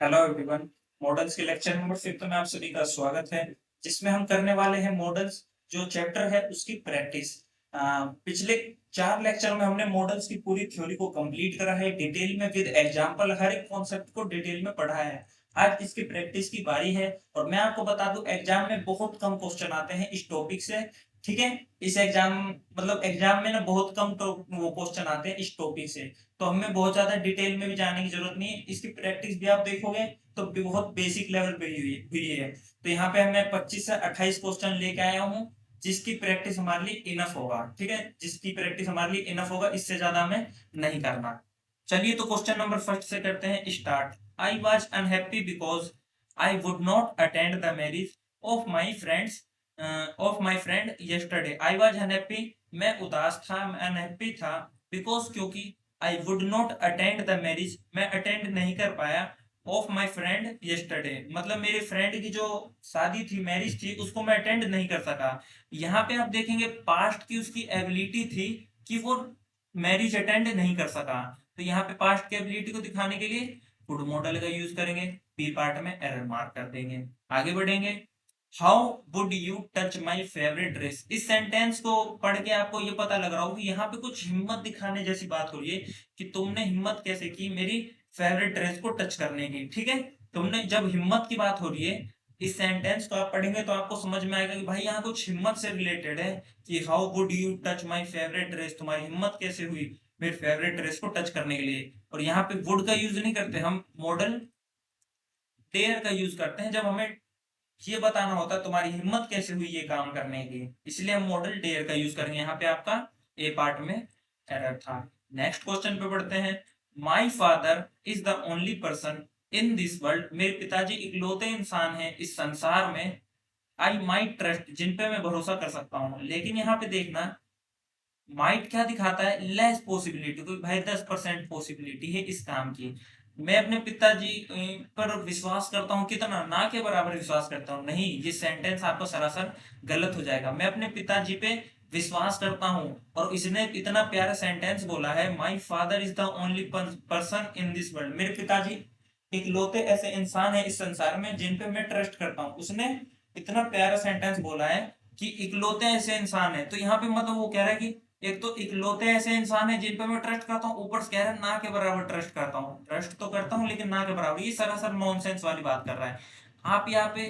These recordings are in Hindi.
Hello everyone. मॉडल्स के लेक्चर नंबर 5 में आप सभी का स्वागत है, जिसमें हम करने वाले हैं मॉडल्स जो चैप्टर है उसकी प्रैक्टिस। पिछले 4 लेक्चर में हमने मॉडल्स की पूरी थ्योरी को कंप्लीट करा है, डिटेल में विद एग्जांपल हर एक कॉन्सेप्ट को डिटेल में पढ़ा है। आज इसकी प्रैक्टिस की बारी है और मैं आपको बता दूं एग्जाम में बहुत कम क्वेश्चन आते हैं इस टॉपिक से। ठीक है, इस एग्जाम मतलब एग्जाम में ना बहुत कम तो वो क्वेश्चन आते हैं इस टॉपिक से, तो हमें बहुत ज्यादा डिटेल में भी जाने की जरूरत नहीं है। इसकी प्रैक्टिस भी आप देखोगे तो बहुत बेसिक लेवल पे हुई है। तो यहाँ पे मैं 25 से 28 क्वेश्चन लेके आया हूँ, जिसकी प्रैक्टिस हमारे लिए इनफ होगा। ठीक है, जिसकी प्रैक्टिस हमारे लिए इनफ होगा, इससे ज्यादा हमें नहीं करना। चलिए तो क्वेश्चन नंबर फर्स्ट से करते हैं start. I was unhappy because I would not attend the marriage of my friends of my friend yesterday। I was unhappy, मैं उदास था, मैं अनहैप्पी था, बिकॉज क्योंकि I would not attend the marriage, मैं अटेंड नहीं कर पाया, ऑफ माई फ्रेंड yesterday, मतलब मेरे फ्रेंड की जो शादी थी, मैरिज थी, उसको मैं अटेंड नहीं कर सका। यहाँ पे आप देखेंगे पास्ट की उसकी एबिलिटी थी कि वो मैरिज अटेंड नहीं कर सका, तो यहाँ पे पास्ट की एबिलिटी को दिखाने के लिए गुड मॉडल का यूज करेंगे, बी पार्ट में एरर मार्क कर देंगे। आगे बढ़ेंगे। How would you touch my favourite dress. इस सेंटेंस को पढ़ के आपको ये पता लग रहा होगा कि यहाँ पे कुछ हिम्मत दिखाने जैसी बात हो रही है कि तुमने हिम्मत कैसे की मेरी फेवरेट ड्रेस को टच करने की। ठीक है, तुमने जब हिम्मत की बात हो रही है, इस सेंटेंस को आप पढ़ेंगे तो आपको समझ में आएगा कि भाई यहाँ कुछ हिम्मत से रिलेटेड है कि how would you touch my favourite dress, तुम्हारी हिम्मत कैसे हुई मेरे फेवरेट ड्रेस को टच करने के लिए। और यहाँ पे वुड का यूज नहीं करते हम, मॉडल डेयर का यूज करते हैं जब हमें ये बताना होता है तुम्हारी हिम्मत कैसे हुई ये काम करने की, इसलिए हम मॉडल डेयर का यूज करेंगे। यहाँ पे आपका ए पार्ट में एरर था। नेक्स्ट क्वेश्चन पे बढ़ते हैं। My father is the only person in this world, मेरे पिताजी इकलौते इंसान हैं इस संसार में, आई माइट ट्रस्ट, जिन पे मैं भरोसा कर सकता हूँ। लेकिन यहाँ पे देखना, माइट क्या दिखाता है, लेस पॉसिबिलिटी, कोई भाई 10% पॉसिबिलिटी है इस काम की। मैं अपने पिताजी पर विश्वास करता हूँ, कितना, ना के बराबर विश्वास करता हूँ, नहीं, ये सेंटेंस आपको सरासर गलत हो जाएगा। मैं अपने पिताजी पे विश्वास करता हूँ, और इसने इतना प्यारा सेंटेंस बोला है, my father is the only person in this world, मेरे पिताजी इकलौते ऐसे इंसान है इस संसार में जिन पे मैं ट्रस्ट करता हूँ। उसने इतना प्यारा सेंटेंस बोला है कि इकलौते ऐसे इंसान है, तो यहाँ पे मतलब वो कह रहा है कि एक तो इकलौते ऐसे इंसान है जिन पर मैं ट्रस्ट करता हूँ, ऊपर से कह रहा है ना के बराबर ट्रस्ट करता हूँ। ट्रस्ट तो करता हूँ लेकिन ना के बराबर, ये सरासर नॉनसेंस वाली बात कर रहा है। आप यहाँ पे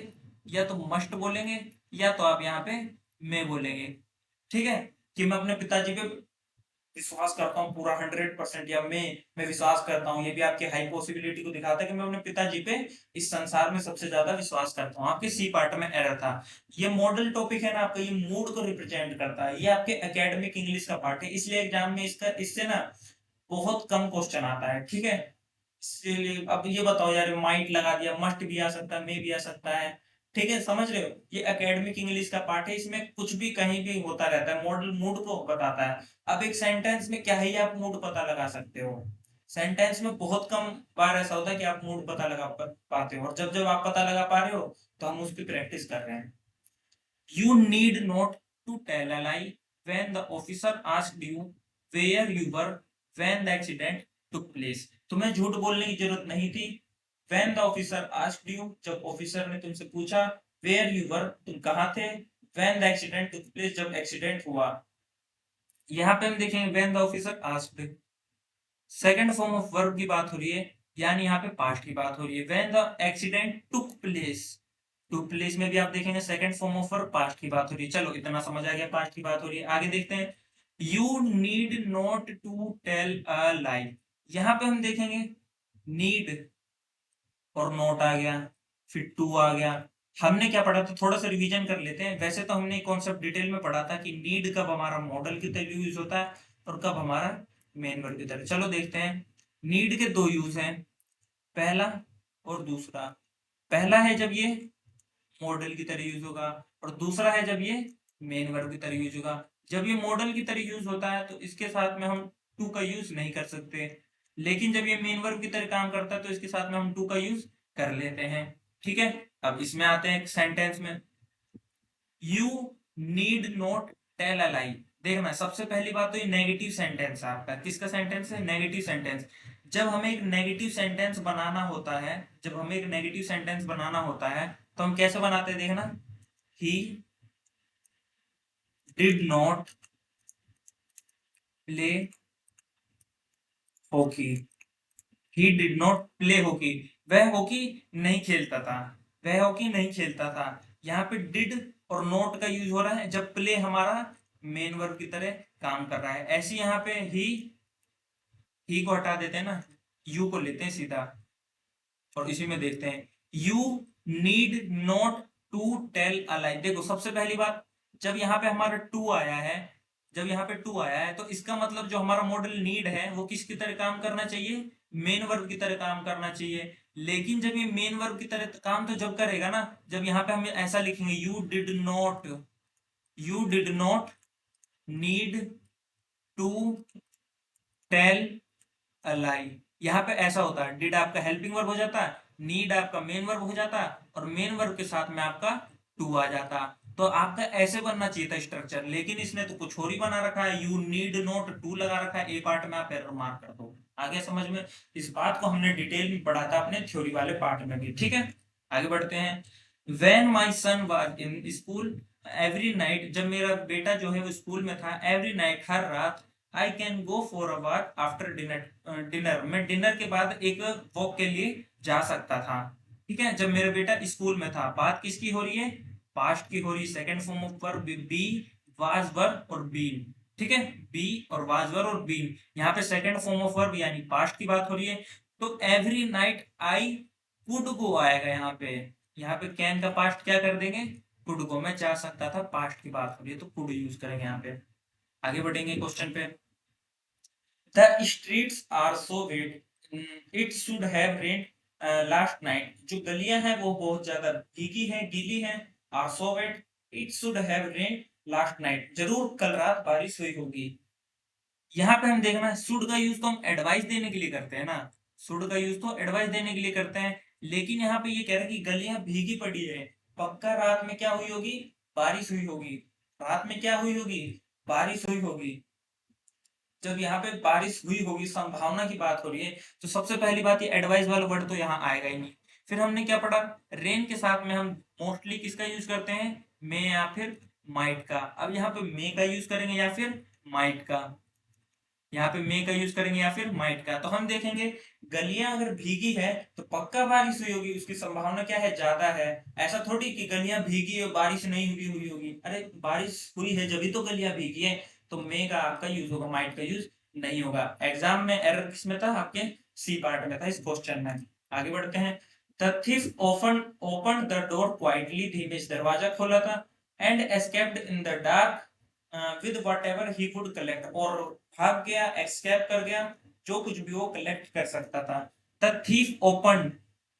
या तो मस्ट बोलेंगे या तो आप यहाँ पे मैं बोलेंगे। ठीक है, कि मैं अपने पिताजी पे विश्वास करता हूँ पूरा 100%, या मैं विश्वास करता हूँ, ये भी आपकी हाई पॉसिबिलिटी को दिखाता है कि मैं अपने पिताजी पे इस संसार में सबसे ज्यादा विश्वास करता हूँ। आपके सी पार्ट में एरर था। ये मॉडल टॉपिक है ना आपका, ये मूड को रिप्रेजेंट करता है, ये आपके एकेडमिक इंग्लिश का पार्ट है, इसलिए एग्जाम में इसका इससे ना बहुत कम क्वेश्चन आता है। ठीक है, इसलिए अब ये बताओ यार, माइट लगा दिया, मस्ट भी आ सकता है, मे भी आ सकता है। ठीक है, समझ रहे हो, ये एकेडमिक इंग्लिश का पार्ट है, इसमें कुछ भी कहीं भी होता रहता है, मॉडल मूड को बताता है। अब एक सेंटेंस में क्या ही आप मूड पता लगा सकते हो, सेंटेंस में बहुत कम बार ऐसा होता है कि आप मूड पता लगा पाते हो, और जब जब आप पता लगा पा रहे हो तो हम उसकी प्रैक्टिस कर रहे हैं। You need not to tell a lie when the officer asked you where you were when the accident took place, तुम्हें झूठ बोलने की जरूरत नहीं थी। When the officer asked you, जब ऑफिसर ने तुमसे पूछा, वेयर यू वर, तुम कहाँ थे, when the accident took place, जब एक्सीडेंट हुआ। यहाँ पे हम देखेंगे when the officer asked, second form of verb की बात हो रही है, यानी यहाँ पे पास्ट की बात हो रही है। When the accident took place, took place में भी आप देखेंगे second form of verb, past की बात हो रही है। चलो इतना समझ आ गया, पास्ट की बात हो रही है। आगे देखते हैं। You need not to tell a lie, यहाँ पे हम देखेंगे नीड और नोट आ गया, फिर टू आ गया। हमने क्या पढ़ा था, थोड़ा सा रिवीजन कर लेते हैं। वैसे तो हमने कॉन्सेप्ट डिटेल में पढ़ा था कि नीड कब हमारा मॉडल की तरह यूज होता है और कब हमारा मेन वर्ब की तरह। चलो देखते हैं। नीड के दो यूज हैं, पहला और दूसरा। पहला है जब ये मॉडल की तरह यूज होगा, और दूसरा है जब ये मेन वर्ब की तरह यूज होगा। जब ये मॉडल की तरह यूज होता है तो इसके साथ में हम टू का यूज नहीं कर सकते, लेकिन जब ये मेन वर्ब की तरह काम करता है तो इसके साथ में हम टू का यूज कर लेते हैं। ठीक है, अब इसमें आते हैं सेंटेंस में। You need not tell a lie, देखना सबसे पहली बात तो ये नेगेटिव सेंटेंस है आपका, किसका सेंटेंस है, नेगेटिव सेंटेंस। जब हमें एक नेगेटिव सेंटेंस बनाना होता है, जब हमें एक नेगेटिव सेंटेंस बनाना होता है तो हम कैसे बनाते हैं देखना, he did not play hockey, he did not play hockey, वह हॉकी नहीं खेलता था, वह हॉकी नहीं खेलता था। यहाँ पे डिड और नॉट का यूज हो रहा है जब प्ले हमारा मेन वर्ब की तरह काम कर रहा है। ऐसे यहाँ पे ही को हटा देते हैं ना, यू को लेते हैं सीधा और इसी में देखते हैं, you need not to tell a lie. देखो सबसे पहली बात, जब यहाँ पे हमारा टू आया है, जब यहाँ पे टू आया है तो इसका मतलब जो हमारा मॉडल नीड है वो किसकी तरह काम करना चाहिए, मेन वर्ब की तरह काम करना चाहिए। लेकिन जब ये मेन वर्ब की तरह काम तो जब करेगा ना, जब यहाँ पे हम ऐसा लिखेंगे, you did not need to tell a lie. यहाँ पे ऐसा होता है, डिड आपका हेल्पिंग वर्ब हो जाता है, नीड आपका मेन वर्ब हो जाता है और मेन वर्ब के साथ में आपका टू आ जाता। तो आपका ऐसे बनना चाहिए था स्ट्रक्चर, लेकिन इसने तो कुछ और ही बना रखा है, यू नीड नॉट टू लगा रखा है, ए पार्ट में आप एरर मार्क कर दो। आगे समझ में, इस बात को हमने डिटेल में पढ़ा था अपने थ्योरी वाले पार्ट में भी, ठीक है। आगे बढ़ते हैं। When my son was in school every night, जब मेरा बेटा जो है वो स्कूल में था, एवरी नाइट हर रात, I can go for a walk after dinner, dinner मैं डिनर के बाद एक वॉक के लिए जा सकता था। ठीक है, जब मेरा बेटा स्कूल में था, बात किसकी हो रही है, पास्ट की हो रही है, second form of verb B, was वर और बीन। ठीक है, बी और वाज वर और बीन, यहाँ पे सेकंड फॉर्म ऑफ वर्ब यानी पास्ट की बात हो रही है। तो every night I could go आएगा यहाँ पे, यहाँ पे कैन का पास्ट क्या कर देंगे, कुड गो, मैं जा सकता था, पास्ट की बात हो रही है तो कुड यूज करेंगे यहाँ पे। आगे बढ़ेंगे क्वेश्चन पे। The streets are so wet. It should have rained last night. जो गलियां हैं वो बहुत ज्यादा भीगी हैं, गीली हैं। Are so wet. It should have rained last night. जरूर कल रात बारिश हुई होगी। यहाँ पे हम देखना, शुड का यूज तो हम एडवाइस देने के लिए करते हैं ना, शुड का यूज तो एडवाइस देने के लिए करते हैं। लेकिन यहाँ पे ये कह रहा है कि गलियां भीगी पड़ी है, पक्का रात में क्या हुई होगी, बारिश हुई होगी। रात में क्या हुई होगी, बारिश हुई होगी। जब यहाँ पे बारिश हुई होगी, संभावना की बात हो रही है, तो सबसे पहली बात ये एडवाइस वाला वर्ड तो यहाँ आएगा ही नहीं। फिर हमने क्या पढ़ा, रेन के साथ में हम मोस्टली किसका यूज करते हैं, मे या फिर माइट का। अब यहाँ पे मे का यूज करेंगे या फिर माइट का, यहाँ पे मे का यूज करेंगे या फिर माइट का। तो हम देखेंगे गलियां अगर भीगी है तो पक्का बारिश हुई होगी, उसकी संभावना क्या है, ज्यादा है। ऐसा थोड़ी कि गलियां भीगी और बारिश नहीं हुई हुई होगी, अरे बारिश हुई है जब तो गलियां भीगी है। तो मे का आपका यूज होगा, माइट का यूज नहीं होगा। एग्जाम में एरर किसमें था, आपके सी पार्ट में था, इस क्वेश्चन में। आगे बढ़ते हैं। The thief often opened the door quietly, धीमे से दरवाजा खोला था, and escaped in the dark with whatever he could collect, और भाग गया, एस्केप कर गया, जो कुछ भी वो कलेक्ट कर सकता था। द थीफ ओपन,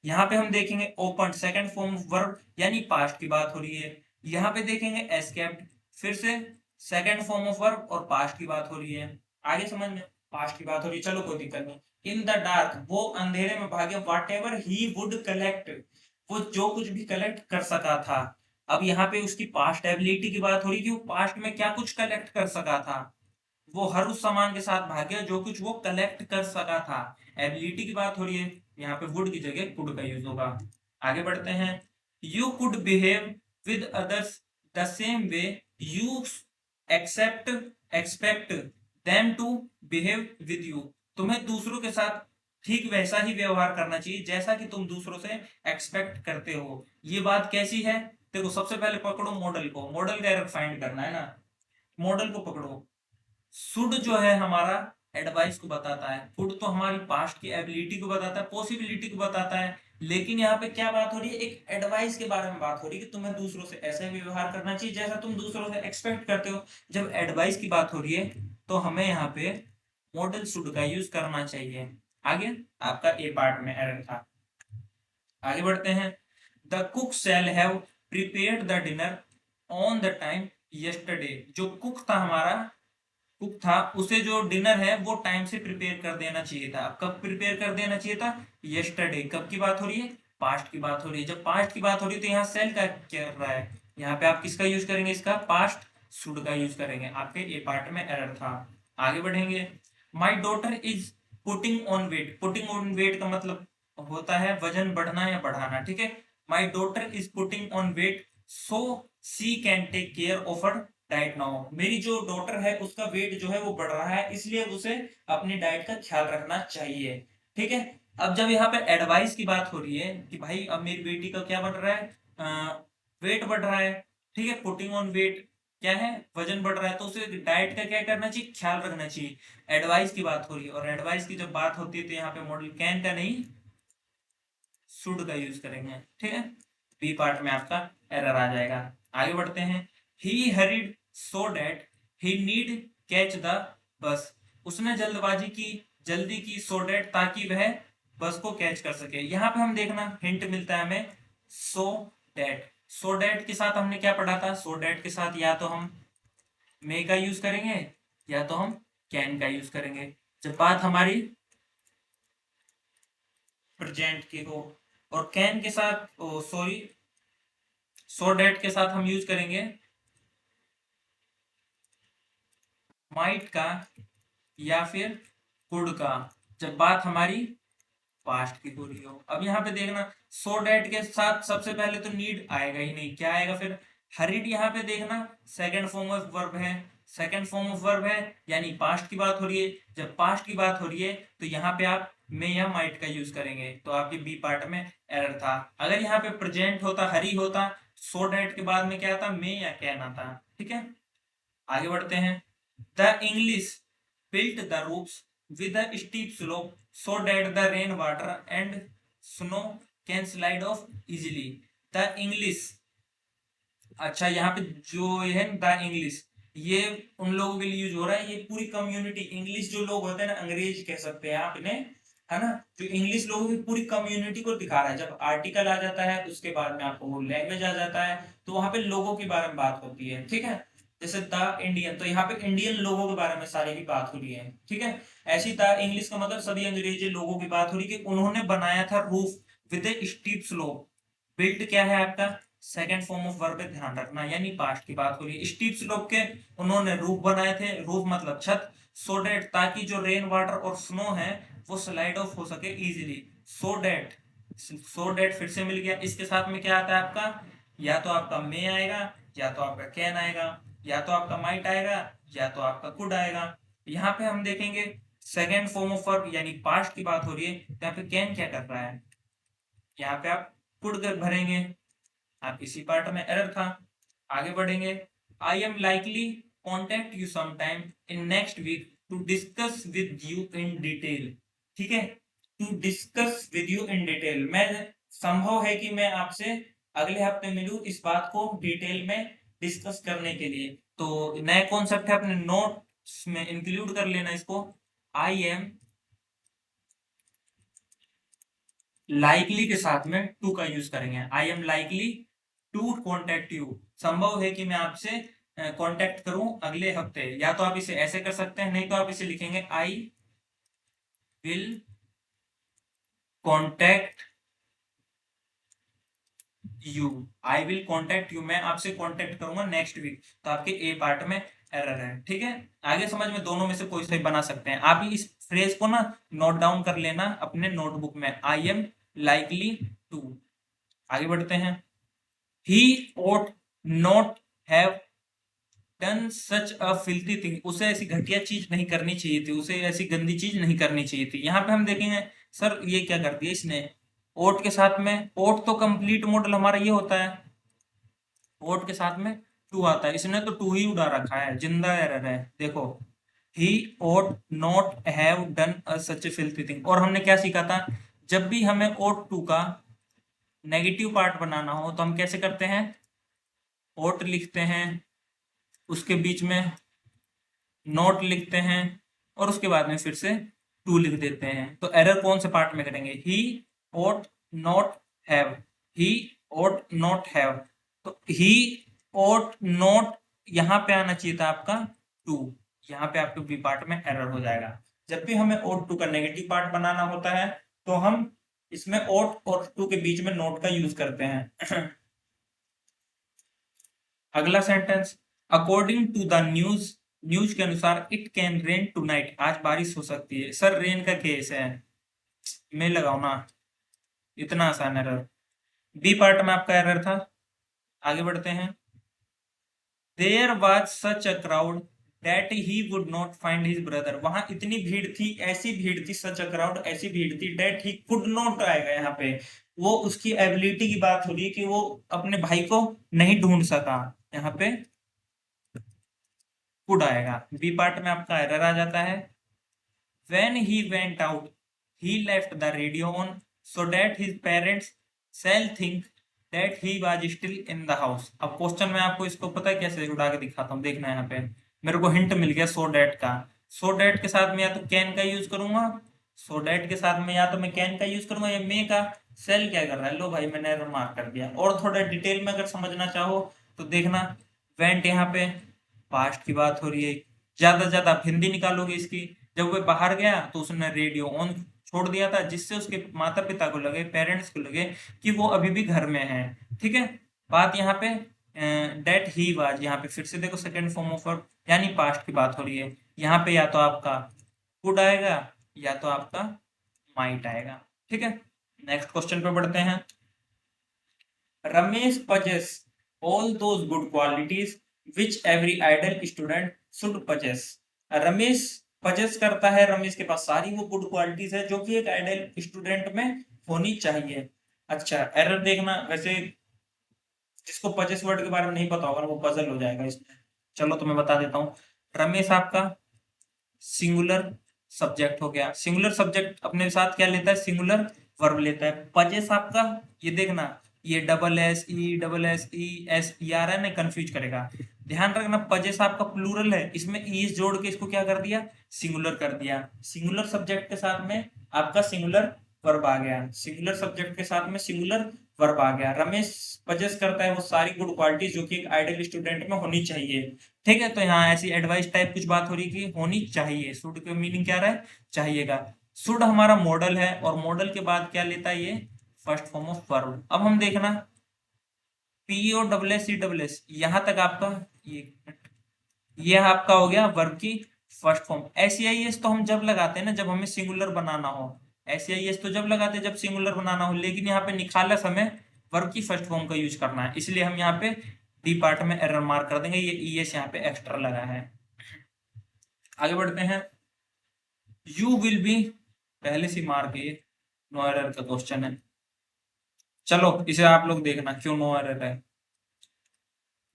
यहाँ पे हम देखेंगे ओपन सेकंड फॉर्म वर्ब यानी पास्ट की बात हो रही है। यहाँ पे देखेंगे एस्केप्ड, फिर से सेकंड फॉर्म ऑफ वर्ब और पास्ट की बात हो रही है। आगे समझ में, पास्ट की बात हो रही है, चलो कोई दिक्कत नहीं। इन द डार्क, वो अंधेरे में भागे, वाट एवर ही वुड कलेक्ट, वो जो कुछ भी कलेक्ट कर सका था। अब यहाँ पे उसकी पास्ट एबिलिटी की बात हो रही है कि वो पास्ट में क्या कुछ कलेक्ट कर सका था, वो हर उस सामान के साथ भाग गया जो कुछ वो कलेक्ट कर सका था। एबिलिटी की बात हो रही है, यहाँ पे वुड की जगह कुड का यूज होगा। आगे बढ़ते हैं। You could behave with others the same way you accept expect them to behave with you, तुम्हें दूसरों के साथ ठीक वैसा ही व्यवहार करना चाहिए जैसा कि तुम दूसरों से एक्सपेक्ट करते हो। ये बात कैसी है, देखो सबसे पहले पकड़ो मॉडल को, मॉडल का एरर फाइंड करना है ना, मॉडल को पकड़ो। शुड जो है हमारा एडवाइस को बताता है, कुड तो हमारी पास्ट की एबिलिटी को बताता है, पॉसिबिलिटी को बताता है। लेकिन यहाँ पे क्या बात हो रही है, एक एडवाइस के बारे में बात हो रही है कि तुम्हें दूसरों से ऐसा ही व्यवहार करना चाहिए जैसा तुम दूसरों से एक्सपेक्ट करते हो। जब एडवाइस की बात हो रही है तो हमें यहाँ पे मॉडल शुड का यूज करना चाहिए। आगे आपका ए पार्ट में एरर था। आगे बढ़ते हैं। The cook shall have prepared the dinner on the time yesterday, जो कुक था हमारा, कुक था, उसे जो डिनर है वो टाइम से प्रिपेयर कर देना चाहिए था। अब कब प्रिपेयर कर देना चाहिए था, यस्टरडे। कब की बात हो रही है, पास्ट की बात हो रही है। जब पास्ट की बात हो रही है तो यहाँ सेल का क्या कर रहा है, यहाँ पे आप किसका यूज करेंगे, इसका पास्ट शुड का यूज करेंगे। आपके ए पार्ट में एरर था। आगे बढ़ेंगे। My daughter is putting on weight, putting on weight का मतलब होता है वजन बढ़ना या बढ़ाना, ठीक है। My daughter is putting on weight so she can take care of her diet now, मेरी जो डॉटर है उसका वेट जो है वो बढ़ रहा है, इसलिए उसे अपनी डाइट का ख्याल रखना चाहिए, ठीक है। अब जब यहाँ पे एडवाइस की बात हो रही है कि भाई अब मेरी बेटी का क्या बढ़ रहा है, वेट बढ़ रहा है, ठीक है, पुटिंग ऑन वेट क्या है, वजन बढ़ रहा है, तो उसे डाइट का क्या करना चाहिए, ख्याल रखना चाहिए। एडवाइस की बात हो रही है, और एडवाइस की जब बात होती है तो यहाँ पे मॉडल कैन का नहीं शुड का यूज करेंगे, ठीक है। बी पार्ट में आपका एरर आ जाएगा। आगे बढ़ते हैं। He hurried so that he need catch the bus, उसने जल्दबाजी की, जल्दी की, सो डैट ताकि वह बस को कैच कर सके। यहाँ पे हम देखना हिंट मिलता है हमें सो डैट, सो डैट के साथ हमने क्या पढ़ा था, सो डैट के साथ या तो हम मे का यूज करेंगे या तो हम कैन का यूज करेंगे, जब बात हमारी प्रेजेंट की हो। और कैन के साथ सॉरी सो डैट के साथ हम यूज करेंगे माइट का या फिर कुड का, जब बात हमारी पास्ट की हो रही हो। अब यहाँ पे देखना सो डैट के साथ सबसे पहले तो नीड आएगा ही नहीं, क्या आएगा फिर, हरिड। यहाँ पे देखना सेकंड फॉर्म ऑफ वर्ब है, सेकंड फॉर्म ऑफ वर्ब है, यानी पास्ट की बात हो रही है। जब पास्ट की बात हो रही है तो यहाँ पे आप मे या माइट का यूज करेंगे, तो आपके बी पार्ट में एरर था। अगर यहाँ पे प्रेजेंट होता, हरी होता, सो डैट के बाद में क्या आता, मे या कैन आता, ठीक है। आगे बढ़ते हैं। The English built the roofs with a steep slope so that the rain water and snow can slide off easily. The English, अच्छा यहाँ पे जो ये है द इंग्लिश, ये उन लोगों के लिए यूज हो रहा है, ये पूरी कम्युनिटी, इंग्लिश जो लोग होते हैं ना, अंग्रेज कह सकते हैं आप इन्हें, है ना, जो इंग्लिश लोगों की पूरी कम्युनिटी को दिखा रहा है। जब आर्टिकल आ जाता है उसके बाद में आपको वो लैंग्वेज आ जाता है, तो वहां पे लोगों के बारे में बात होती है, ठीक है। जैसे द इंडियन, तो यहाँ पे इंडियन लोगों के बारे में सारी की बात हो रही है, ठीक है। ऐसी द इंग्लिश का मतलब सभी अंग्रेजी लोगों की बात हो रही है कि उन्होंने बनाया था roof with A steep slope. Build क्या है आपका सेकंड फॉर्म ऑफ वर्ब है, ध्यान रखना, यानी पास्ट की बात हो रही है। स्टीप स्लोप के उन्होंने रूफ बनाए थे, रूफ मतलब छत, सो डेट ताकि जो रेन वाटर और स्नो है वो स्लाइड ऑफ हो सके इजीली, सो डेट, सो डेट फिर से मिल गया। इसके साथ में क्या आता है आपका, या तो आपका मे आएगा या तो आपका कैन आएगा, या तो आपका माइट आएगा या तो आपका कुड आएगा। यहाँ पे हम देखेंगे सेकेंड फॉर्म ऑफ वर्ब यानी पास्ट की बात हो रही है, यहाँ पे कैन क्या कर रहा है, यहाँ पे आप कुड कर भरेंगे, आप इसी पार्ट में एरर था। आगे बढ़ेंगे। I am likely contact you sometime in next week to discuss with you in detail, ठीक है, to discuss with you in detail, मैं संभव है कि मैं आपसे अगले हफ्ते मिलूं इस बात को डिटेल में डिस्कस करने के लिए। तो नया कॉन्सेप्ट है, अपने नोट्स में इंक्लूड कर लेना इसको। आई एम लाइकली के साथ में टू का यूज करेंगे, I am likely to contact you, संभव है कि मैं आपसे कांटेक्ट करूं अगले हफ्ते। या तो आप इसे ऐसे कर सकते हैं, नहीं तो आप इसे लिखेंगे I will contact you, I will contact you, मैं आपसे कॉन्टेक्ट करूंगा नेक्स्ट वीक। तो आपके ए पार्ट में एरर है, ठीक है। आगे समझ में दोनों में से कोई सही बना सकते हैं। आप इस फ्रेज को ना नोट डाउन कर लेना अपने नोटबुक में, आई एम लाइकली टू। आगे बढ़ते हैं। ही ought not have done such a filthy thing, उसे ऐसी घटिया चीज नहीं करनी चाहिए थी, उसे ऐसी गंदी चीज नहीं करनी चाहिए थी। यहाँ पे हम देखेंगे सर ये क्या कर दिया इसने, ओट के साथ में, ओट तो कंप्लीट मॉडल हमारा ये होता है, ओट के साथ में टू आता है, इसने तो टू ही उड़ा रखा है, जिंदा एरर है, देखो। ही ought not have done a such a filthy thing। और हमने क्या सीखा था, जब भी हमें ought to का नेगेटिव पार्ट बनाना हो तो हम कैसे करते हैं, ought लिखते हैं, उसके बीच में नोट लिखते हैं, और उसके बाद में फिर से टू लिख देते हैं। तो एरर कौन से पार्ट में करेंगे, ही ought not have, he ought not have, तो ही ought not यहाँ पे आना चाहिए था आपका टू, यहाँ पे आपके बी पार्ट में एरर हो जाएगा। जब भी हमें ought to का नेगेटिव पार्ट बनाना होता है तो हम इसमें ought और टू के बीच में नोट का यूज करते हैं। अगला sentence, according to the news news के अनुसार इट कैन रेन टुनाइट, आज बारिश हो सकती है। सर रेन का केस है, मैं लगाऊ ना, इतना आसान एरर। बी पार्ट में आपका एरर था। आगे बढ़ते हैं। There was such a crowd that he would not find his brother, वहां इतनी भीड़ थी, ऐसी भीड़ थी, सच अ क्राउड ऐसी भीड़ थी, दैट ही कुड नॉट आएगा यहाँ पे, वो उसकी एबिलिटी की बात हो रही है कि वो अपने भाई को नहीं ढूंढ सका, यहाँ पे कुड आएगा। बी पार्ट में आपका एरर आ जाता है। When he went out, he left the radio on so that his parents shall think that he was still in the house। अब क्वेश्चन में आपको इसको पता है कैसे उड़ा के दिखाता हूँ, देखना यहाँ पे मेरे को हिंट मिल गया सो डैट का। सो डैट के साथ में या तो कैन का यूज करूंगा, सो डैट के साथ में या तो मैं कैन का यूज करूंगा या मे का। सेल क्या कर रहा है, लो भाई मैंने एरर मार्क कर दिया। और थोड़ा डिटेल में अगर समझना चाहो तो देखना, वेंट यहाँ पे पास्ट की बात हो रही है, ज्यादा से ज्यादा आप हिंदी निकालोगे इसकी। जब वह बाहर गया तो उसने रेडियो ऑन छोड़ दिया था, जिससे उसके माता पिता को लगे, पेरेंट्स को लगे कि वो अभी भी घर में है। ठीक है, बात यहाँ पे डेट ही वाज, यहाँ पे फिर से देखो सेकंड फॉर्म ऑफ वर्ब यानी पास्ट की बात हो रही है। यहाँ पे या तो आपका कुड आएगा या तो आपका माइट आएगा। ठीक है, नेक्स्ट क्वेश्चन पे बढ़ते हैं। Ramesh possess all those good qualities which every ideal student should possess। Ramesh possess करता है, रमेश के पास सारी वो गुड क्वालिटीज है जो कि एक आइडियल स्टूडेंट में होनी चाहिए। अच्छा, एरर देखना, वैसे जिसको possess वर्ड के बारे में नहीं पता होगा ना वो पजल हो जाएगा इसमें। चलो तो मैं बता देता हूँ। रमेश आपका सिंगुलर सब्जेक्ट हो गया, सिंगुलर सब्जेक्ट अपने साथ क्या लेता है, सिंगुलर वर्ब लेता है। पजेस आपका, ये देखना, ये double S E S E आ रहा है ना, कंफ्यूज करेगा। ध्यान रखना पजेस आपका प्लूरल है, इसमें ईस जोड़ के इसको क्या कर दिया, सिंगुलर कर दिया। सिंगुलर सब्जेक्ट के साथ में आपका सिंगुलर वर्ब आ गया, सिंगुलर सब्जेक्ट के साथ में सिंगुलर वर्ब आ गया। रमेश पजेस करता है वो सारी गुड क्वालिटीज जो कि एक आइडियल स्टूडेंट में होनी चाहिए। ठीक है, तो यहाँ ऐसी एडवाइस टाइप कुछ बात हो रही कि होनी चाहिए, शुड का मीनिंग क्या रहा है, चाहिएगा। शुड हमारा मॉडल है और मॉडल के बाद क्या लेता है, ये फर्स्ट फॉर्म ऑफ वर्ब। अब हम देखना P O double S C double S, यहां तक आपका ये आपका हो गया वर्ब की फर्स्ट फॉर्म। एस तो हम जब लगाते हैं ना जब हमें सिंगुलर बनाना हो, एस तो जब लगाते हैं जब सिंगुलर बनाना हो, लेकिन यहाँ पे निखालस हमें वर्ब की फर्स्ट फॉर्म का यूज करना है, इसलिए हम यहाँ पे डी पार्ट में एरर मार्क कर देंगे, ये ईएस यहाँ पे एक्स्ट्रा लगा है। आगे बढ़ते हैं। यू विल बी, पहले से मार्क, ये नो एरर का क्वेश्चन है। चलो इसे आप लोग देखना क्यों नो एरर है,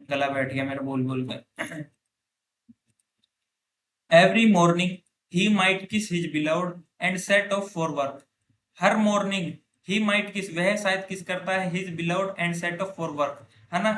गला बैठ गया मेरा बोल बोल कर। एवरी मॉर्निंग ही माइट किस his beloved and set of for work. Her morning he might किस, वह शायद किस करता है, his beloved and set of for work, है ना।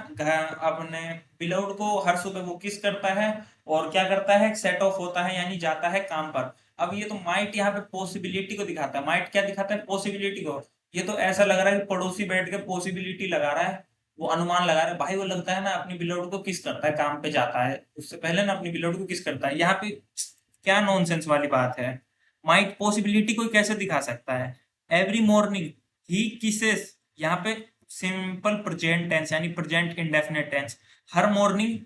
अपने बिलव्ड को हर सुबह वो किस करता है और क्या करता है, सेट ऑफ होता है यानी जाता है काम पर। अब ये तो माइट यहाँ पे पॉसिबिलिटी को दिखाता है, माइट क्या दिखाता है, पॉसिबिलिटी को। ये तो ऐसा लग रहा है कि पड़ोसी बैठ के पॉसिबिलिटी लगा रहा है, वो अनुमान लगा रहा है, भाई वो लगता है ना अपनी बिलोड को किस करता है, काम पे जाता है उससे पहले ना अपनी बिलोड को किस करता है। यहाँ पे क्या नॉनसेंस वाली बात है, माइट पॉसिबिलिटी को कैसे दिखा सकता है। एवरी मॉर्निंग ही किसेस, यहाँ पे सिंपल प्रेजेंट टेंस यानी प्रेजेंट इंडेफिनिट टेंस, हर मॉर्निंग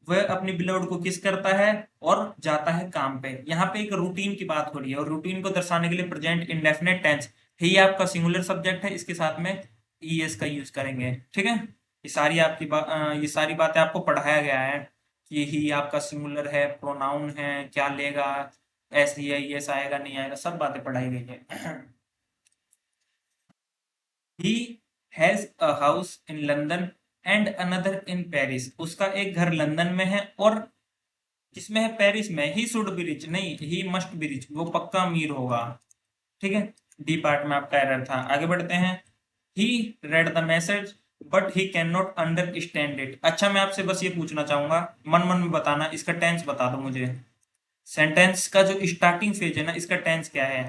वह अपनी बिलोड को किस करता है और जाता है काम पे। यहाँ पे एक रूटीन की बात हो रही है और रूटीन को दर्शाने के लिए प्रेजेंट इंडेफिनिट टेंस ही आपका सिंगुलर सब्जेक्ट है, इसके साथ में ईएस का यूज करेंगे। ठीक है, ये सारी आपकी ये सारी बातें आपको पढ़ाया गया है कि ही आपका सिंगुलर है, प्रोनाउन है, क्या लेगा, ऐसे ही है, यस आएगा नहीं आएगा, सब बातें पढ़ाई गई है। He has a house in London and another in Paris, उसका एक घर लंदन में है और किसमें है, पेरिस में। ही शुड बी रिच, नहीं ही मस्ट बी रिच, वो पक्का अमीर होगा। ठीक है, डी पार्ट में आपका एरर था। आगे बढ़ते हैं। He read the message but he can not understand it. अच्छा, मैं आपसे बस ये पूछना चाहूंगा, मन मन में बताना, इसका टेंस बता दो मुझे। सेंटेंस का जो स्टार्टिंग फेज है ना, इसका टेंस क्या है।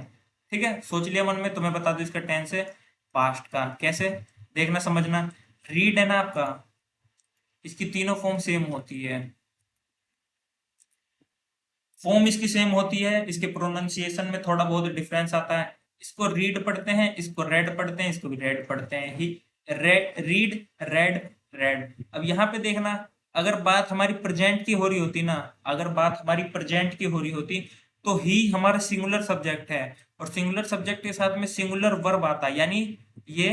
ठीक है, सोच लिया मन में, तो मैं बता दूं इसका टेंस है पास्ट का। कैसे, देखना समझना। रीड है ना आपका, इसकी तीनों फॉर्म सेम होती है, फॉर्म इसकी सेम होती है, इसके प्रोनाउंसिएशन में थोड़ा बहुत डिफरेंस आता है। इसको रीड पढ़ते हैं, इसको रेड पढ़ते हैं, इसको भी रेड पढ़ते हैं। ही रीड रेड रेड। अब यहाँ पे देखना, अगर बात हमारी प्रेजेंट की हो रही होती ना, अगर बात हमारी प्रेजेंट की हो रही होती तो ही हमारा सिंगुलर सब्जेक्ट है, और सिंगुलर सब्जेक्ट के साथ में सिंगुलर वर्ब आता, यानी ये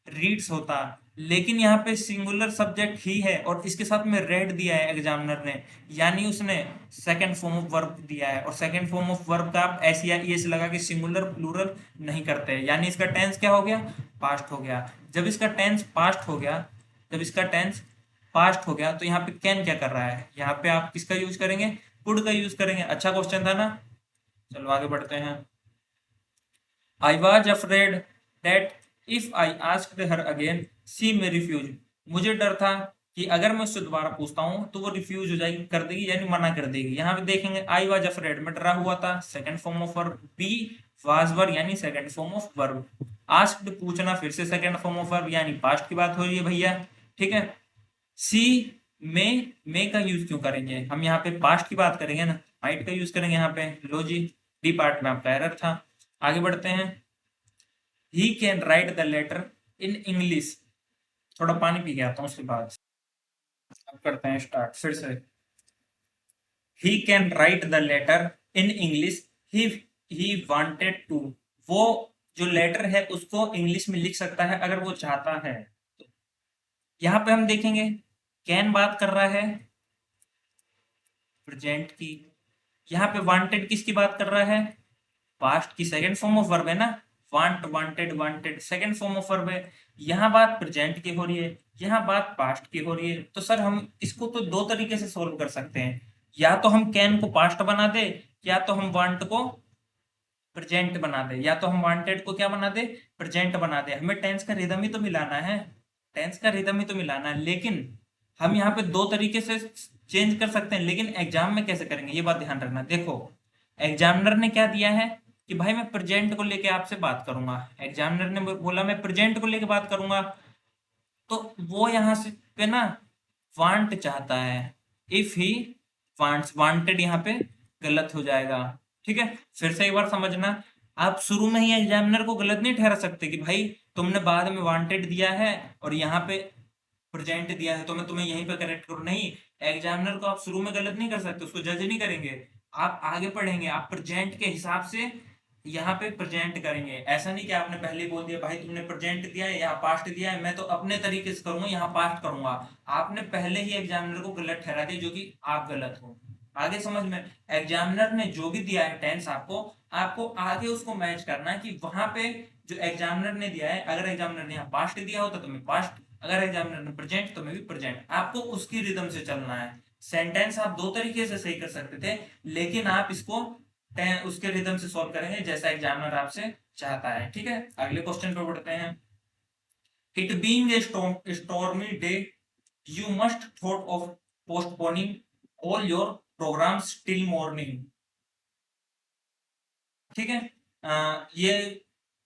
रीड्स होता। लेकिन यहाँ पे सिंगुलर सब्जेक्ट ही है और इसके साथ में रेड दिया है एग्जामिनर ने, यानी उसने सेकंड फॉर्म ऑफ वर्ब दिया है, और सेकंड फॉर्म ऑफ वर्ब का आप एस या ईएस लगा के सिंगुलर प्लूरल नहीं करते, यानी इसका टेंस क्या हो गया, पास्ट हो गया। जब इसका टेंस पास्ट हो गया, जब इसका टेंस पास्ट हो गया तो यहाँ पे कैन क्या कर रहा है, यहाँ पे आप किसका यूज करेंगे, कुड का यूज करेंगे। अच्छा क्वेश्चन था ना, चलो आगे बढ़ते हैं। I was afraid that if I asked her again, she may refuse. मुझे डर था कि अगर मैं उससे दोबारा पूछता हूँ तो वो रिफ्यूज हो जाएगी, कर देगी, यानी मना कर देगी। यहाँ पे देखेंगे I was afraid में डरा हुआ था, second form of verb, be was were यानी second form of verb, asked पूछना फिर से सेकंड फॉर्म ऑफ वर्ब यानी पास्ट की बात हो रही है भैया, ठीक है। सी में का यूज क्यों करेंगे, हम यहाँ पे पास्ट की बात करेंगे ना, माइट का यूज करेंगे यहाँ पे। लो जी, डी पार्ट में आपका एरर था। आगे बढ़ते हैं। He can write the letter in English, थोड़ा पानी पी के आता हूँ उसके बाद। अब करते हैं स्टार्ट फिर से। He can write the letter in English, he wanted to, वो जो लेटर है उसको इंग्लिश में लिख सकता है अगर वो चाहता है। यहाँ पे हम देखेंगे कैन बात कर रहा है प्रेजेंट की, यहाँ पे वांटेड किसकी बात कर रहा है, पास्ट की, सेकंड फॉर्म ऑफ वर्ब है ना, want wanted wanted second form of verb है। यहाँ बात प्रेजेंट की हो रही है, यहाँ बात पास्ट की हो रही है। तो सर हम इसको तो दो तरीके से सोल्व कर सकते हैं, या तो हम कैन को पास्ट बना दे, या तो हम वांट को प्रेजेंट बना दे, या तो हम वांटेड को क्या बना दे, प्रेजेंट बना दे। हमें टेंस का रिदम ही तो मिलाना है, टेंस का रिदम ही तो मिलाना है। लेकिन हम यहाँ पे दो तरीके से चेंज कर सकते हैं, लेकिन एग्जाम में कैसे करेंगे ये बात ध्यान रखना। देखो एग्जामिनर ने क्या दिया है कि भाई मैं प्रेजेंट को लेके आपसे बात करूंगा, एग्जामिनर ने बोला मैं प्रेजेंट को लेके बात करूंगा, तो वो यहाँ से पे ना वांट चाहता है, इफ ही वांट्स, वांटेड यहाँ पे गलत हो जाएगा, ठीक है। फिर से एक बार समझना, आप शुरू में ही एग्जामिनर को गलत नहीं ठहरा सकते कि भाई तुमने बाद में वांटेड दिया है और यहाँ पे प्रेजेंट दिया है तो मैं तुम्हें यहीं पे करेक्ट करूँ, नहीं। एग्जामिनर को आप शुरू में गलत नहीं कर सकते, उसको जज नहीं करेंगे। आप आगे पढ़ेंगे, आप प्रेजेंट के हिसाब से यहाँ पे प्रेजेंट करेंगे। ऐसा नहीं कि आपने पहले ही बोल दिया भाई तुमने प्रेजेंट दिया है यहाँ पास्ट दिया है, मैं तो अपने तरीके से करूंगा यहाँ पास्ट करूंगा। आपने पहले ही एग्जामिनर को गलत ठहरा दिया, जो कि आप गलत हो। आगे समझ में, एग्जामिनर ने जो भी दिया है टेंस आपको, आपको आगे उसको मैच करना है कि वहां पे जो एग्जामिनर ने दिया है, अगर एग्जामिनर ने यहाँ पास्ट दिया होता तो मैं पास्ट, अगर एग्जामिनर ने प्रेजेंट तो मैं भी प्रेजेंट, आपको उसकी रिदम से चलना है। सेंटेंस आप दो तरीके से सही कर सकते थे, लेकिन आप इसको उसके रिदम से सॉल्व करेंगे जैसा एग्जामिनर आपसे चाहता है, ठीक है। अगले क्वेश्चन पे बढ़ते हैं। It being a stormy day, you must thought of postponing all your programmes till morning, ठीक है। ये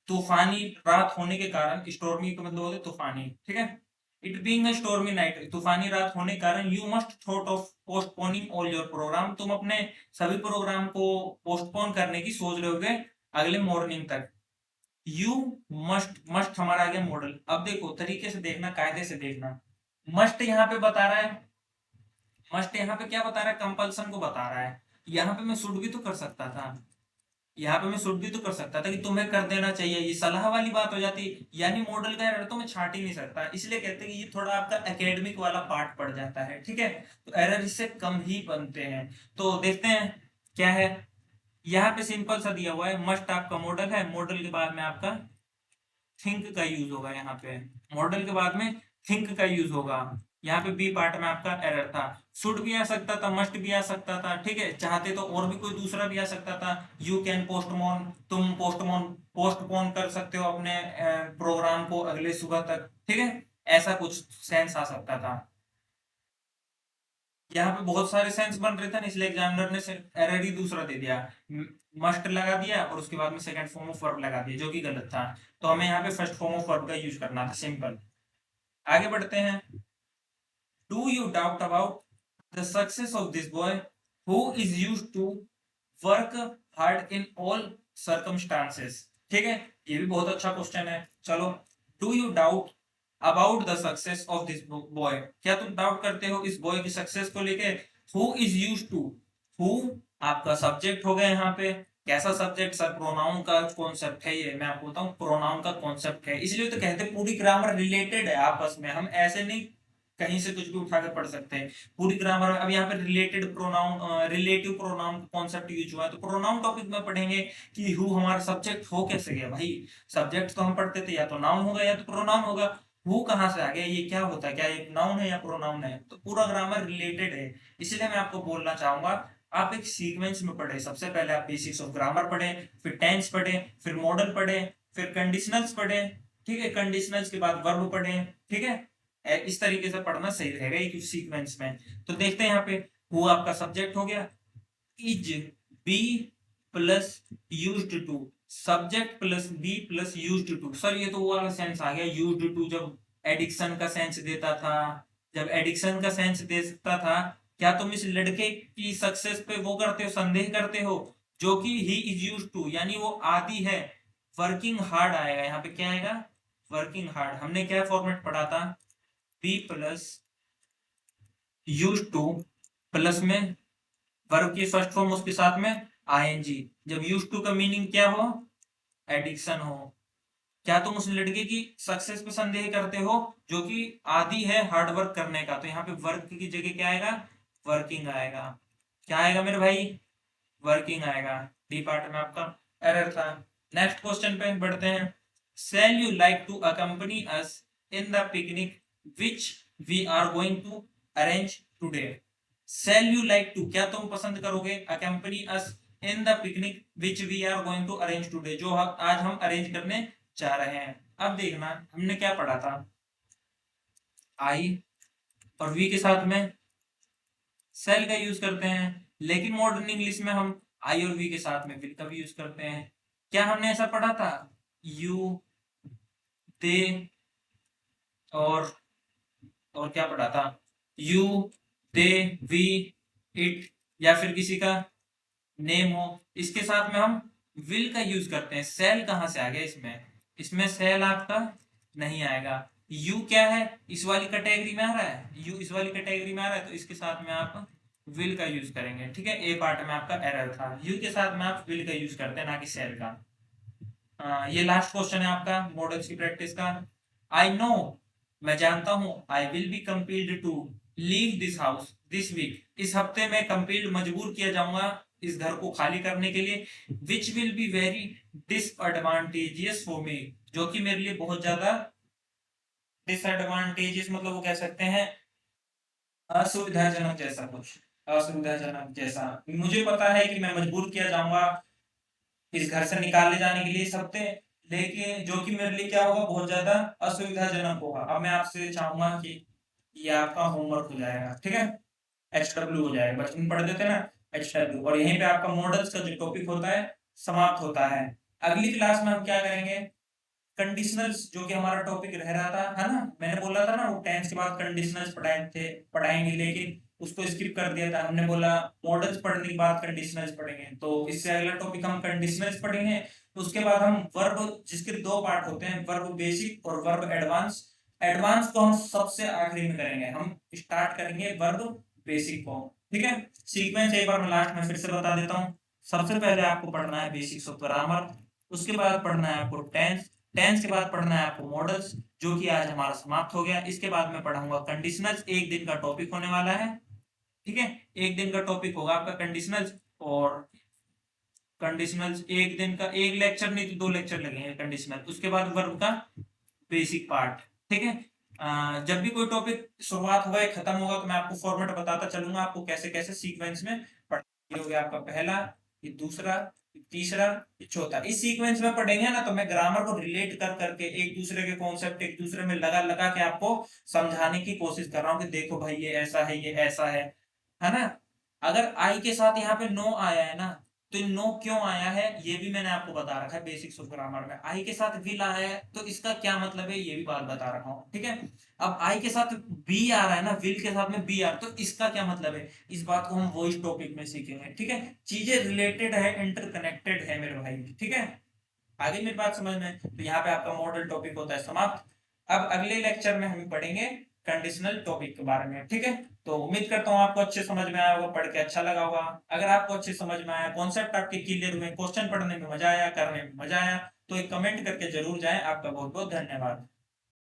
तूफानी रात होने के कारण, स्टॉर्मी का मतलब होता है तूफानी, ठीक है। It being a stormy night, तूफानी रात होने के कारण, you must thought of postponing all your programme, तुम अपने सभी प्रोग्राम को पोस्टपोन करने की सोच रहे होगे अगले मॉर्निंग तक। यू मस्ट, मस्ट हमारा आ गया मॉडल। अब देखो तरीके से देखना, कायदे से देखना। मस्ट यहाँ पे बता रहा है, मस्ट यहाँ पे क्या बता रहा है, कंपल्सन को बता रहा है। यहाँ पे मैं शुड भी तो कर सकता था, यहाँ पे मैं शुड भी तो कर सकता था कि तुम्हें कर देना चाहिए, ये सलाह वाली बात हो जाती। यानी मॉडल का एरर तो मैं छाट ही नहीं सकता, इसलिए कहते हैं कि ये थोड़ा आपका एकेडमिक वाला पार्ट पड़ जाता है, ठीक है। तो एरर इससे कम ही बनते हैं। तो देखते हैं क्या है। यहाँ पे सिंपल सा दिया हुआ है, मस्ट आपका मॉडल है, मॉडल के बाद में आपका थिंक का यूज होगा। यहाँ पे मॉडल के बाद में थिंक का यूज होगा। यहाँ पे बी पार्ट में आपका एरर था, शुड भी आ सकता था, मस्ट भी आ सकता था, ठीक है। चाहते तो और भी कोई दूसरा भी आ सकता था। यू कैन पोस्टपोन, तुम पोस्टपोन कर सकते हो अपने प्रोग्राम को अगले सुबह तक, ठीक है। ऐसा कुछ सेंस आ सकता था। यहाँ पे बहुत सारे सेंस बन रहे थे ना, इसलिए एग्जामिनर ने एरर ही दूसरा दे दिया, मस्ट लगा दिया और उसके बाद में सेकंड फॉर्म ऑफ वर्ब लगा दिया, जो कि गलत था। तो हमें यहाँ पे फर्स्ट फॉर्म ऑफ वर्ब का यूज करना था, सिंपल। आगे बढ़ते हैं। Do you doubt about the success of this boy who is used to work hard in all circumstances, ठीक है। ये भी बहुत अच्छा क्वेश्चन है। चलो, do you doubt, about the success of this boy, क्या तुम डाउट करते हो इस बॉय की सक्सेस को लेके। Who is use to, who आपका सब्जेक्ट हो गया यहाँ पे। कैसा सब्जेक्ट सर, प्रोनाउन का कॉन्सेप्ट है ये, मैं आपको बताऊं प्रोनाउन का कॉन्सेप्ट है, इसलिए तो कहते हैं पूरी ग्रामर रिलेटेड है आपस में, हम ऐसे नहीं कहीं से कुछ भी उठाकर पढ़ सकते हैं। पूरी ग्रामर अब यहाँ पे रिलेटेड प्रोनाउन, रिलेटिव प्रोनाउन का कॉन्सेप्ट यूज हुआ है, तो प्रोनाउन टॉपिक में पढ़ेंगे कि हु हमारा सब्जेक्ट हो कैसे गया भाई। सब्जेक्ट तो हम पढ़ते थे या तो नाउन होगा या तो प्रोनाउन होगा, हु कहाँ से आ गया, ये क्या होता है, क्या ये नाउन है या प्रोनाउन है, तो पूरा ग्रामर रिलेटेड है। इसलिए मैं आपको बोलना चाहूंगा आप एक सीक्वेंस में पढ़े, सबसे पहले आप बेसिक्स ऑफ ग्रामर पढ़े, फिर टेंस पढ़े, फिर मॉडल पढ़े, फिर कंडीशनल्स पढ़े, ठीक है, कंडीशनल्स के बाद वर्ब पढ़े, ठीक है। इस तरीके से पढ़ना सही रहेगा एक सीक्वेंस में। तो देखते हैं यहाँ पे, हु आपका सब्जेक्ट हो गया, is be plus used to, subject plus be plus used to. Sir ये तो वो वाला सेंस आ गया यूज्ड टू, जब एडिक्शन का सेंस देता था, जब एडिक्शन का सेंस देता था। क्या तुम इस लड़के की सक्सेस पे वो करते हो, संदेह करते हो, जो कि ही इज यूज्ड टू यानी वो आदी है, वर्किंग हार्ड आएगा यहाँ पे, क्या आएगा, वर्किंग हार्ड। हमने क्या फॉर्मेट पढ़ा था, be plus used to plus में वर्ब की फर्स्ट फॉर्म उसके साथ में आईएनजी। जब यूज टू का मीनिंग क्या हो, एडिक्शन हो। क्या तुम उस लड़के की सक्सेस पे संदेह करते हो जो कि आदी है हार्ड वर्क करने का, तो यहाँ पे वर्क की जगह क्या आएगा, वर्किंग आएगा। क्या आएगा मेरे भाई, वर्किंग आएगा। डी पार्ट में आपका एरर था। नेक्स्ट क्वेश्चन पे बढ़ते हैं। Shall you like to accompany us in the picnic which we are going to arrange today. Shall you like to, क्या तुम पसंद करोगे, accompany us in the picnic which we are going to arrange today, जो आज हम अरेंज करने जा रहे हैं। अब देखना हमने क्या पढ़ा था, आई और वी के साथ में सेल का यूज करते हैं, लेकिन मॉडर्न इंग्लिश में हम आई और वी के साथ में विल का भी यूज करते हैं। क्या हमने ऐसा पढ़ा था, यू, दे और क्या पढ़ा था, यू, दे, वी, इट, या फिर किसी का नेम हो, इसके साथ में हम विल का यूज करते हैं। सेल कहां से आ गया इसमें, इसमें सेल आपका नहीं आएगा। यू क्या है, इस वाली कैटेगरी में आ रहा है, यू इस वाली कैटेगरी में आ रहा है, तो इसके साथ में आप विल का यूज करेंगे, ठीक है। ए पार्ट में आपका एरर था, यू के साथ में आप विल का यूज करते हैं ना कि सेल का। ये लास्ट क्वेश्चन है आपका मॉडल्स की प्रैक्टिस का। आई नो, मैं जानता हूं, I will be compelled to leave this house this week, इस हफ्ते में कंपेल्ड मजबूर किया जाऊंगा इस घर को खाली करने के लिए, which will be very disadvantageous for me, जो कि मेरे लिए बहुत ज्यादा डिसएडवांटेजेस, मतलब वो कह सकते हैं असुविधाजनक जैसा कुछ, असुविधाजनक जैसा, मुझे पता है कि मैं मजबूर किया जाऊंगा इस घर से निकाले जाने के लिए इस हफ्ते, लेकिन जो कि मेरे लिए क्या होगा, बहुत ज्यादा असुविधाजनक होगा। अब मैं आपसे चाहूंगा कि ये आपका होमवर्क हो जाएगा, ठीक है, HW हो जाएगा, बचपन में पढ़ते थे ना HW, और यहीं पे आपका मॉडल्स का जो टॉपिक होता है समाप्त होता है। अगली क्लास में हम क्या करेंगे, कंडीशनल्स, जो कि हमारा टॉपिक रह रहा था, है ना, मैंने बोला था ना वो टेंस के बाद कंडीशनल्स पढ़ाए थे, पढ़ाएंगे, लेकिन उसको स्किप कर दिया था, हमने बोला मॉडल्स पढ़ने के बाद कंडीशनल्स पढ़ेंगे, तो इससे अगला टॉपिक हम कंडीशनल्स पढ़ेंगे। उसके बाद हम वर्ब, जिसके दो पार्ट होते हैं, वर्ब बेसिक और वर्ब एडवांस। एडवांस को हम सबसे आखिरी में करेंगे, हम स्टार्ट करेंगे वर्ब बेसिक को, ठीक है। सीक्वेंस एक बार मैं लास्ट में फिर से बता देता हूँ। सबसे पहले आपको पढ़ना है बेसिक्स ऑफ ग्रामर, उसके बाद पढ़ना है आपको टेंस, टेंस के बाद पढ़ना है आपको मॉडल्स, जो कि आज हमारा समाप्त हो गया। इसके बाद मैं पढ़ाऊंगा कंडीशनल्स, एक दिन का टॉपिक होने वाला है, ठीक है, एक दिन का टॉपिक होगा आपका कंडीशनल्स। और कंडीशनल्स एक दिन का, एक लेक्चर नहीं तो 2 लेक्चर लगेंगे कंडीशनल। उसके बाद वर्ब का बेसिक पार्ट, ठीक है। जब भी कोई टॉपिक शुरुआत होगा खत्म होगा तो मैं आपको फॉर्मेट बताता चलूंगा, आपको कैसे कैसे सीक्वेंस में पढ़ना। हो गया आपका पहला, ये दूसरा, ये तीसरा, ये चौथा, इस सीक्वेंस में पढ़ेंगे ना, तो मैं ग्रामर को रिलेट कर करके एक दूसरे के कॉन्सेप्ट एक दूसरे में लगा लगा के आपको समझाने की कोशिश कर रहा हूँ कि देखो भाई ये ऐसा है, ये ऐसा है ना। अगर आई के साथ यहाँ पे नो आया है ना, तो नो क्यों आया है ये भी मैंने आपको बता रखा है बेसिक्स ऑफ ग्रामर में। आई के साथ विल आया है तो इसका क्या मतलब है ये भी बात बता रखा हूँ, ठीक है। अब आई के साथ बी आ रहा है ना, विल के साथ में बी आ रहा है, तो इसका क्या मतलब है, इस बात को हम वो इस टॉपिक में सीखेंगे, ठीक है। चीजें रिलेटेड है, इंटरकनेक्टेड है मेरे भाई, ठीक है। आगे मेरी बात समझ में, तो यहाँ पे आपका मॉडल टॉपिक होता है समाप्त। अब अगले लेक्चर में हम पढ़ेंगे कंडीशनल टॉपिक के बारे में, ठीक है। तो उम्मीद करता हूँ आपको अच्छे समझ में आया होगा, पढ़ के अच्छा लगा होगा। अगर आपको अच्छे समझ में आया, कॉन्सेप्ट आपके क्लियर हुए, क्वेश्चन पढ़ने में मजा आया, करने में मजा आया, तो एक कमेंट करके जरूर जाएं। आपका बहुत बहुत धन्यवाद।